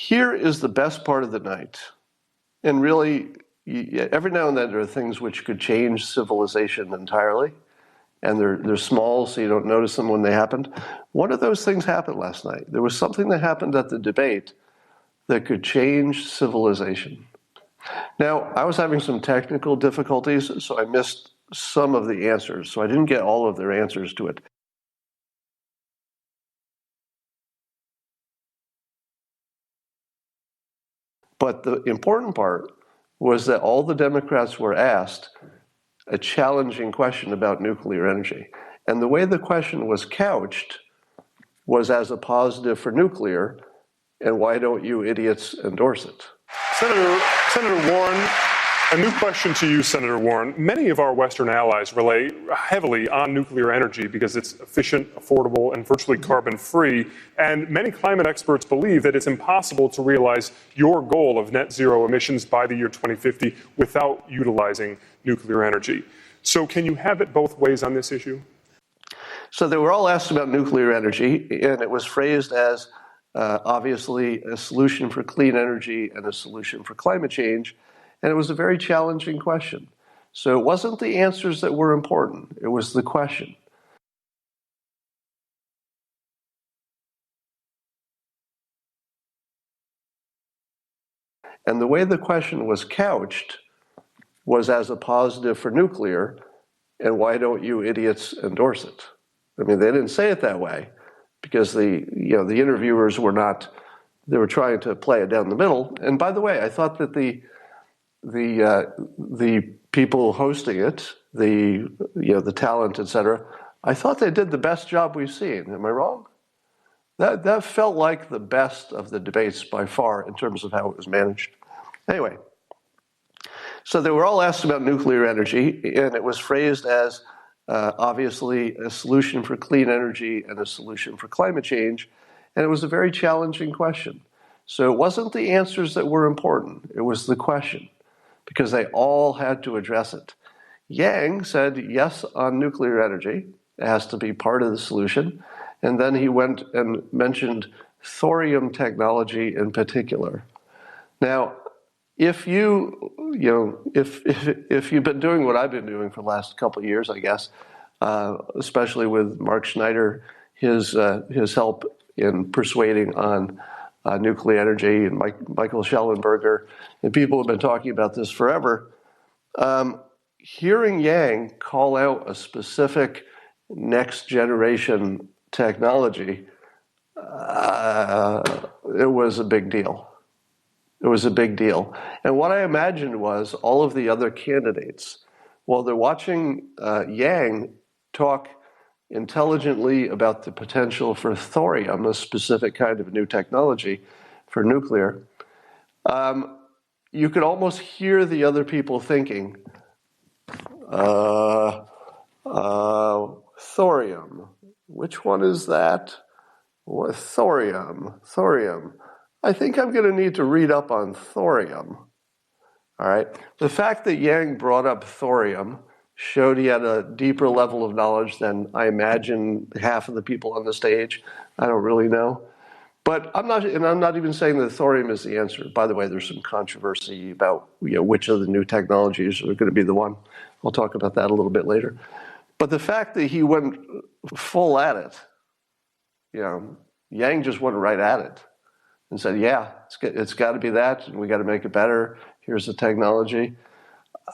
Here is the best part of the night. And really, every now and then there are things which could change civilization entirely. And they're small, so you don't notice them when they happened. One of those things happened last night. There was something that happened at the debate that could change civilization. Now, I was having some technical difficulties, so I missed some of the answers. So I didn't get all of their answers to it. But the important part was that all the Democrats were asked a challenging question about nuclear energy. And the way the question was couched was as a positive for nuclear, and why don't you idiots endorse it? Senator Warren, a new question to you, Senator Warren. Many of our Western allies rely heavily on nuclear energy because it's efficient, affordable, and virtually carbon-free. And many climate experts believe that it's impossible to realize your goal of net zero emissions by the year 2050 without utilizing nuclear energy. So can you have it both ways on this issue? So they were all asked about nuclear energy, and it was phrased as obviously a solution for clean energy and a solution for climate change. And it was a very challenging question. So it wasn't the answers that were important, it was the question. And the way the question was couched was as a positive for nuclear, and why don't you idiots endorse it? I mean, they didn't say it that way because the interviewers were not, they were trying to play it down the middle. And by the way, I thought that the people hosting it, the talent, et cetera, I thought they did the best job we've seen. Am I wrong? That felt like the best of the debates by far in terms of how it was managed. Anyway, so they were all asked about nuclear energy, and it was phrased as obviously a solution for clean energy and a solution for climate change. And it was a very challenging question. So it wasn't the answers that were important, it was the question, because they all had to address it. Yang said yes on nuclear energy, it has to be part of the solution. And then he went and mentioned thorium technology in particular. Now, if you've been doing what I've been doing for the last couple of years, I guess, especially with Mark Schneider, his help in persuading on nuclear energy, and Michael Shellenberger, and people have been talking about this forever. Hearing Yang call out a specific next generation technology, it was a big deal. It was a big deal. And what I imagined was all of the other candidates, while they're watching Yang talk intelligently about the potential for thorium, a specific kind of new technology for nuclear, you could almost hear the other people thinking, thorium, which one is that? What, thorium. I think I'm going to need to read up on thorium. All right. The fact that Yang brought up thorium showed he had a deeper level of knowledge than I imagine half of the people on the stage. I don't really know. But I'm not even saying that thorium is the answer. By the way, there's some controversy about which of the new technologies are going to be the one. I'll talk about that a little bit later. But the fact that he went full at it, Yang just went right at it and said, yeah, it's got to be that, and we got to make it better. Here's the technology.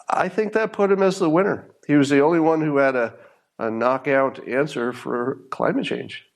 I think that put him as the winner. He was the only one who had a knockout answer for climate change.